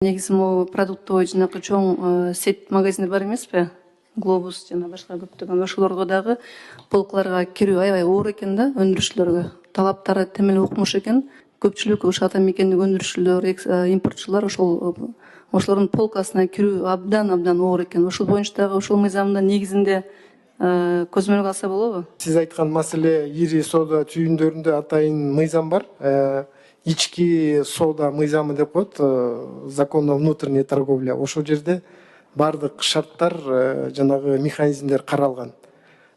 Негизи могу продуктовый жанагы чоң сеть магазини бар эмеспи? Глобус жана башка көптөгөн ошолорго дагы полкаларга кирүү аябай оор экен да, өндүрүүчүлөргө. Талаптары темел укмуш экен. Көпчүлүк ошо ата мекендик өндүрүүчүлөр, импортчулар ошолордун полкасына кирүү абдан оор экен. Ошол боюнча дагы ушул мыйзамдын негизинде көзөмөлгө алса болобу? Сиз айткан маселе ири соода түйүндөрүндө атайын мыйзам бар. Ички соода мыйзамы деп коет, закон о внутренней торговле. Ошол жерде бардык шарттар, жанагы механизмдер каралган.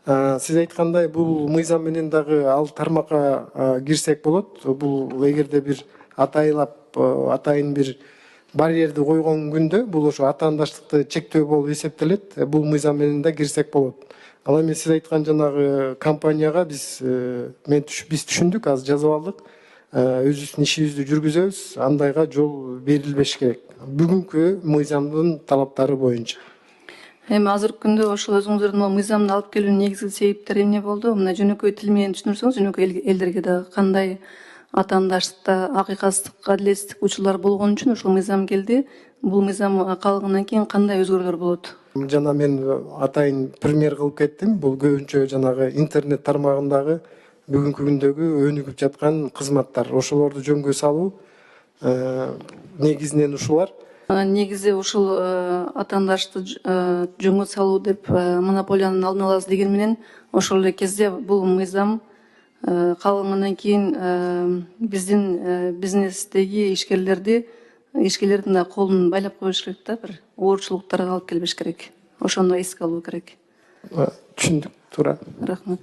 Сиз айткандай, бул мыйзам менен дагы ал тармакка кирсек болот. Бул эгерде бир атайын бир барьерди койгон күндө, бул ошо атаандаштыкты чектөө болуп эсептелет. Бул мыйзам менен да кирсек болот. Ал эми сиз айткан жанагы компанияга биз түшүндүк, азыр жазып алдык. Өзүбүздүн ишибизди жүргүзөбүз, андайга жол берилбеш керек. Бүгүнкү мыйзамдын талаптары боюнча. Эми азыркы күндө ошол өзүңүздөрдүн мыйзамды алып келүүнүн негизги себептери эмне болду? Мына жөнөкөй тил менен түшүндүрсөңүз, жөнөкөй элдерге дагы кандай атаандаштыкта акыйкатсыздык, адилетсиздик учурлар болгон үчүн ушул мыйзам келди. Бул мыйзам калгандан кийин кандай өзгөрүүлөр болот? Жана мен атайын пример кылып кеттим. Бул көбүнчө жанагы интернет тармагындагы бүгүнкү күндөгү өнүгүп жаткан кызматтар. Ошолорду жөнгө салуу негизинен ушулар. Негизи ушул атаандашты жөнгө салуу деп монополиянын алдын алабыз деген менен ошол эле кезде бул мыйзам калгандан кийин биздин бизнестеги ишкерлердин да колун байлап коюш керек да, бир оорчулуктарга алып келбеш керек. Ошону эске алуу керек. Түшүндүк, туура. Рахмат.